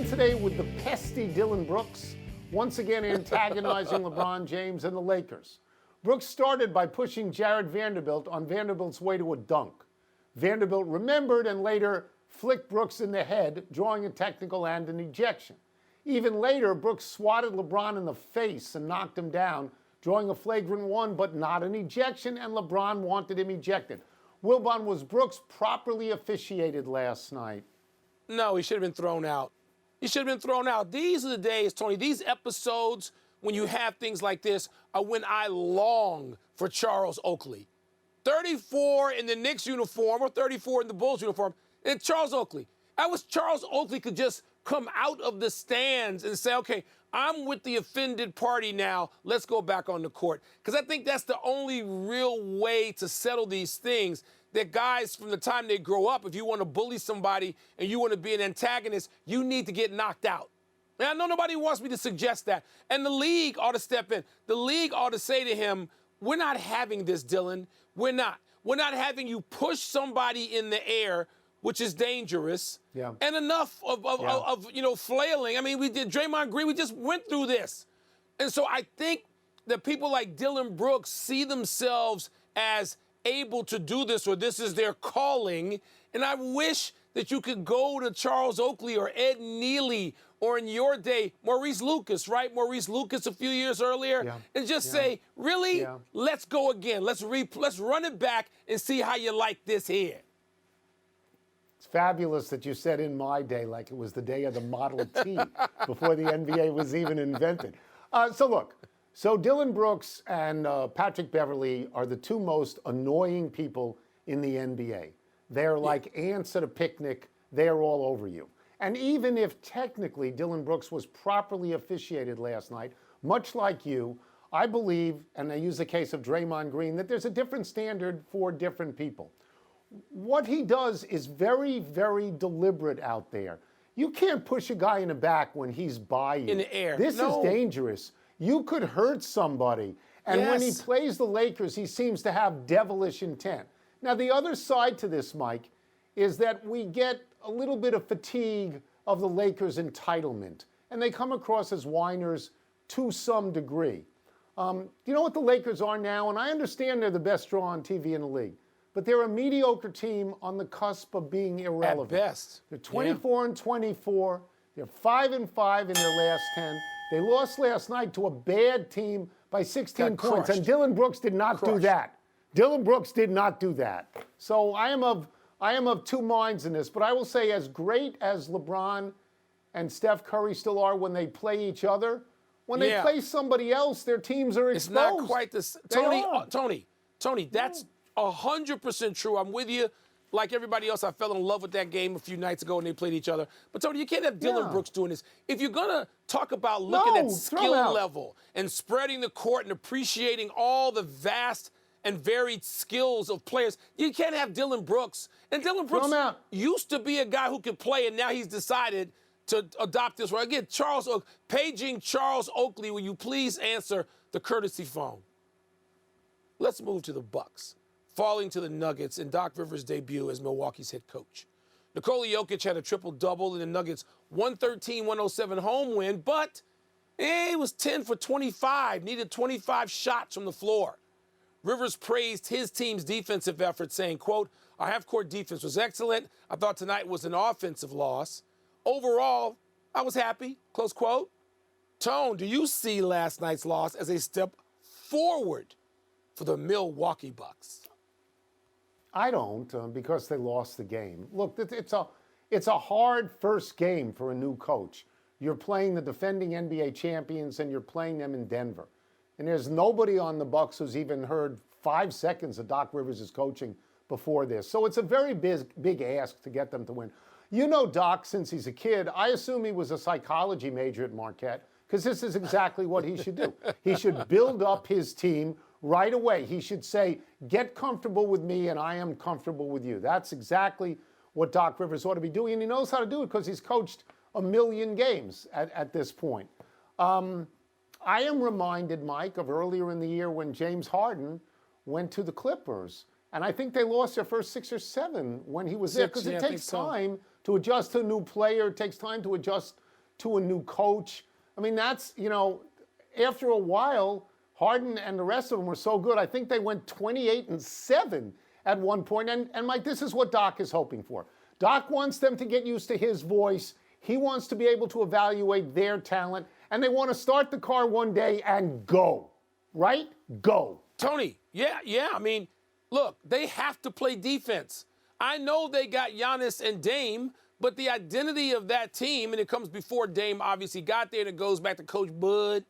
today with the pesky Dillon Brooks, once again antagonizing LeBron James and the Lakers. Brooks started by pushing Jared Vanderbilt on Vanderbilt's way to a dunk. Vanderbilt remembered and later flicked Brooks in the head, drawing a technical and an ejection. Even later, Brooks swatted LeBron in the face and knocked him down, drawing a flagrant one but not an ejection, and LeBron wanted him ejected. Wilbon, was Brooks properly officiated last night? No, he should have been thrown out. He should have been thrown out. These are the days, Tony, these episodes when you have things like this are when I long for Charles Oakley. 34 in the Knicks uniform or 34 in the Bulls uniform, and Charles Oakley. I wish Charles Oakley could just come out of the stands and say, okay, I'm with the offended party now. Let's go back on the court. Because I think that's the only real way to settle these things, that guys from the time they grow up, if you want to bully somebody and you want to be an antagonist, you need to get knocked out. And I know nobody wants me to suggest that. And the league ought to step in. The league ought to say to him, we're not having this, Dillon. We're not. We're not having you push somebody in the air, which is dangerous. Yeah. And enough of flailing. I mean, we did Draymond Green. We just went through this. And so I think that people like Dillon Brooks see themselves as able to do this, or this is their calling. And I wish that you could go to Charles Oakley or Ed Neely or in your day, Maurice Lucas, right? Maurice Lucas a few years earlier, and just say, really? Let's go again. Let's run it back and see how you like this here. It's fabulous that you said in my day like it was the day of the Model T before the NBA was even invented. So Dillon Brooks and Patrick Beverley are the two most annoying people in the NBA. They're like ants at a picnic. They're all over you. And even if technically Dillon Brooks was properly officiated last night, much like you, I believe, and I use the case of Draymond Green, that there's a different standard for different people. What he does is very, very deliberate out there. You can't push a guy in the back when he's by you. In the air. This is dangerous. You could hurt somebody. And when he plays the Lakers, he seems to have devilish intent. Now, the other side to this, Mike, is that we get a little bit of fatigue of the Lakers' entitlement. And they come across as whiners to some degree. You know what the Lakers are now? And I understand they're the best draw on TV in the league. But they're a mediocre team on the cusp of being irrelevant. At best. They're 24-24. They're 5-5 in their last 10. They lost last night to a bad team by 16 points. And Dillon Brooks did not do that. Dillon Brooks did not do that. So I am of two minds in this. But I will say, as great as LeBron and Steph Curry still are when they play each other, when they play somebody else, their teams are exposed. It's not quite the Tony, that's 100% true. I'm with you. Like everybody else, I fell in love with that game a few nights ago when they played each other. But, Tony, you can't have Dillon Brooks doing this. If you're going to talk about looking at skill level and spreading the court and appreciating all the vast and varied skills of players, you can't have Dillon Brooks. And Dillon Brooks used to be a guy who could play, and now he's decided to adopt this. Again, paging Charles Oakley, will you please answer the courtesy phone? Let's move to the Bucks, falling to the Nuggets in Doc Rivers' debut as Milwaukee's head coach. Nikola Jokic had a triple-double in the Nuggets' 113-107 home win, but he was 10 for 25, needed 25 shots from the floor. Rivers praised his team's defensive effort, saying, quote, "Our half-court defense was excellent. I thought tonight was an offensive loss. Overall, I was happy," close quote. Tone, do you see last night's loss as a step forward for the Milwaukee Bucks? I don't, because they lost the game. Look, it's a hard first game for a new coach. You're playing the defending NBA champions, and you're playing them in Denver. And there's nobody on the Bucks who's even heard 5 seconds of Doc Rivers' coaching before this. So it's a very big ask to get them to win. You know Doc since he's a kid. I assume he was a psychology major at Marquette, because this is exactly what he should do. He should build up his team right away. He should say, get comfortable with me and I am comfortable with you. That's exactly what Doc Rivers ought to be doing, and he knows how to do it because he's coached a million games at this point. I am reminded, Mike, of earlier in the year when James Harden went to the Clippers. And I think they lost their first 6 or 7 when he was there, because it takes time to adjust to a new player. It takes time to adjust to a new coach. I mean, that's, after a while, Harden and the rest of them were so good. I think they went 28-7 at one point. And Mike, this is what Doc is hoping for. Doc wants them to get used to his voice. He wants to be able to evaluate their talent. And they want to start the car one day and go. Right? Go. Tony, yeah. I mean, look, they have to play defense. I know they got Giannis and Dame, but the identity of that team, and it comes before Dame obviously got there, and it goes back to Coach Bud,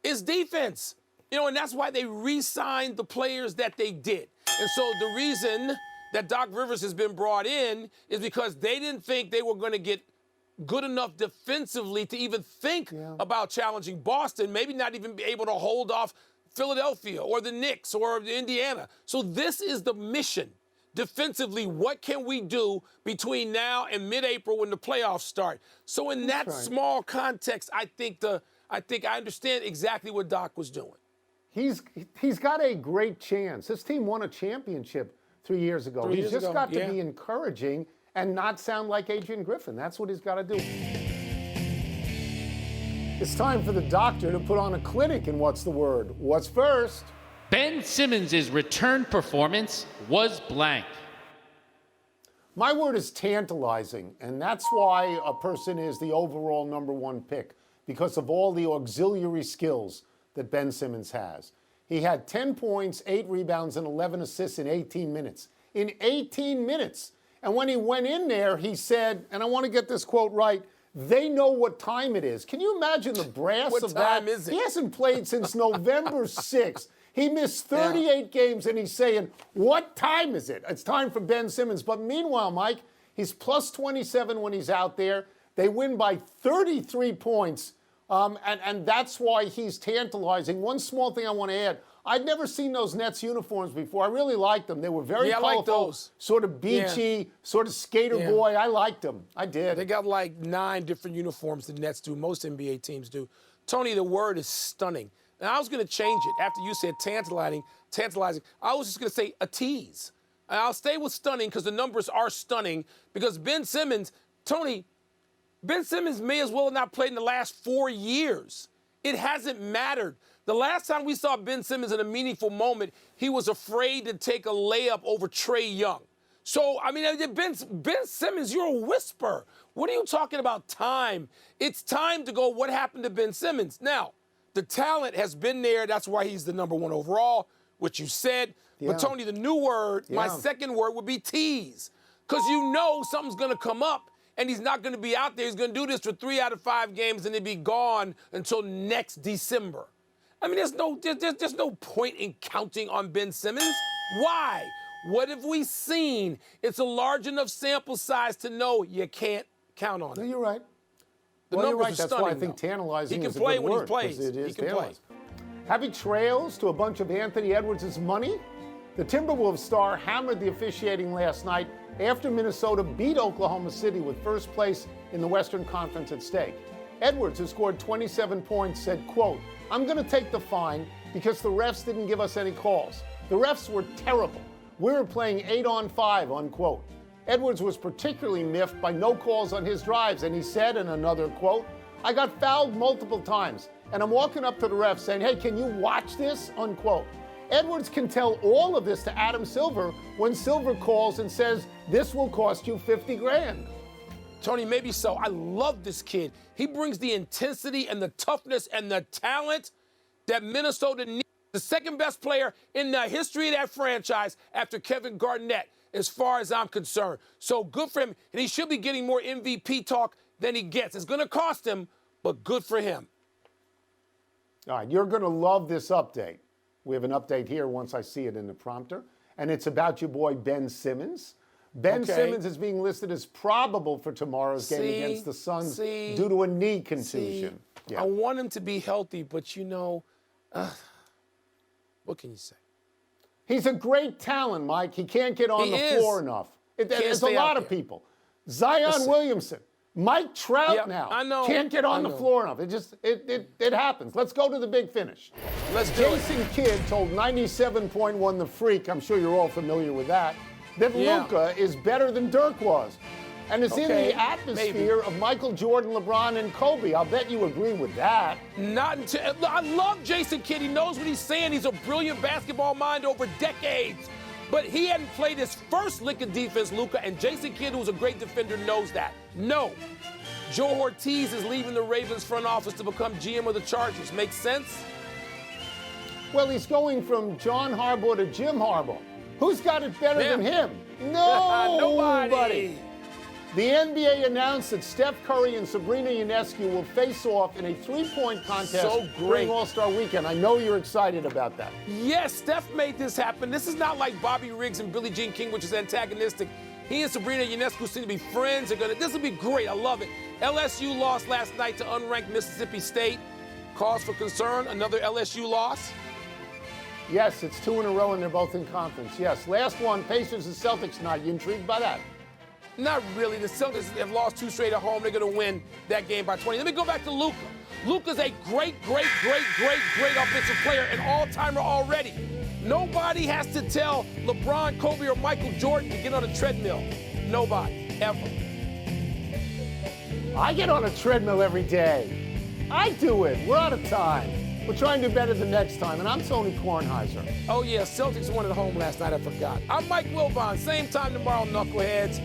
is defense. And that's why they re-signed the players that they did. And so the reason that Doc Rivers has been brought in is because they didn't think they were going to get good enough defensively to even think about challenging Boston, maybe not even be able to hold off Philadelphia or the Knicks or Indiana. So this is the mission. Defensively, what can we do between now and mid-April when the playoffs start? So in that small context, I think I understand exactly what Doc was doing. He's got a great chance. This team won a championship 3 years ago. He's just got to be encouraging and not sound like Adrian Griffin. That's what he's got to do. It's time for the doctor to put on a clinic in What's the Word. What's first? Ben Simmons' return performance was blank. My word is tantalizing, and that's why a person is the overall #1 pick, because of all the auxiliary skills that Ben Simmons has. He had 10 points, 8 rebounds, and 11 assists in 18 minutes. In 18 minutes. And when he went in there, he said, and I want to get this quote right, they know what time it is. Can you imagine the brass of that? What time is it? He hasn't played since November 6th. He missed 38 games, and he's saying, what time is it? It's time for Ben Simmons. But meanwhile, Mike, he's plus 27 when he's out there. They win by 33 points, and that's why he's tantalizing. One small thing I want to add. I'd never seen those Nets uniforms before. I really liked them. They were very colorful, like those. Sort of beachy, sort of skater boy. I liked them. I did. They got like 9 different uniforms the Nets do. Most NBA teams do. Tony, the word is stunning. Now, I was going to change it after you said tantalizing. I was just going to say a tease. And I'll stay with stunning because the numbers are stunning. Because Ben Simmons, Tony, Ben Simmons may as well have not played in the last 4 years. It hasn't mattered. The last time we saw Ben Simmons in a meaningful moment, he was afraid to take a layup over Trae Young. So, I mean, Ben Simmons, you're a whisper. What are you talking about time? It's time to go, what happened to Ben Simmons? Now, the talent has been there. That's why he's the #1 overall, which you said. But, Tony, the new word, my second word would be tease. Because you know something's going to come up, and he's not going to be out there. He's going to do this for 3 out of 5 games, and he'll be gone until next December. I mean, there's no point in counting on Ben Simmons. Why? What have we seen? It's a large enough sample size to know you can't count on it. No, you're right. The well, numbers you're right. are That's stunning, why I think though. tantalizing He is can a play good when he word, plays. 'cause it is He can play. tantalizing. Heavy trails to a bunch of Anthony Edwards' money? The Timberwolves star hammered the officiating last night after Minnesota beat Oklahoma City with first place in the Western Conference at stake. Edwards, who scored 27 points, said, quote, I'm going to take the fine because the refs didn't give us any calls. The refs were terrible. We were playing 8-on-5, unquote. Edwards was particularly miffed by no calls on his drives, and he said in another quote, I got fouled multiple times, and I'm walking up to the ref saying, hey, can you watch this, unquote. Edwards can tell all of this to Adam Silver when Silver calls and says, this will cost you 50 grand. Tony, maybe so. I love this kid. He brings the intensity and the toughness and the talent that Minnesota needs. The second best player in the history of that franchise after Kevin Garnett, as far as I'm concerned. So good for him. And he should be getting more MVP talk than he gets. It's going to cost him, but good for him. All right, you're going to love this update. We have an update here once I see it in the prompter. And it's about your boy Ben Simmons. Ben Simmons is being listed as probable for tomorrow's game against the Suns due to a knee contusion. I want him to be healthy, but you know, what can you say? He's a great talent, Mike. He can't get on the floor enough. There's a lot of people. Zion Williamson, Mike Trout now can't get on the floor enough. It happens. Let's go to the big finish. Jason Kidd told 97.1 The Freak, I'm sure you're all familiar with that Luka is better than Dirk was. And it's in the atmosphere of Michael Jordan, LeBron, and Kobe. I'll bet you agree with that. Not until I love Jason Kidd. He knows what he's saying. He's a brilliant basketball mind over decades. But he hadn't played his first lick of defense, Luka, and Jason Kidd, who's a great defender, knows that. No. Joe Ortiz is leaving the Ravens front office to become GM of the Chargers. Makes sense? Well, he's going from John Harbaugh to Jim Harbaugh. Who's got it better than him? Nobody. The NBA announced that Steph Curry and Sabrina Ionescu will face off in a three-point contest during All-Star Weekend. I know you're excited about that. Yes, Steph made this happen. This is not like Bobby Riggs and Billie Jean King, which is antagonistic. He and Sabrina Ionescu seem to be friends. This will be great. I love it. LSU lost last night to unranked Mississippi State. Cause for concern, another LSU loss. Yes, it's 2 in a row, and they're both in conference. Yes, last one, Pacers and Celtics tonight. You intrigued by that? Not really. The Celtics have lost 2 straight at home. They're going to win that game by 20. Let me go back to Luka. Luka's a great offensive player, an all-timer already. Nobody has to tell LeBron, Kobe, or Michael Jordan to get on a treadmill. Nobody, ever. I get on a treadmill every day. I do it. We're out of time. We're trying to do better the next time, and I'm Tony Kornheiser. Oh, yeah, Celtics won at home last night. I forgot. I'm Mike Wilbon. Same time tomorrow, knuckleheads.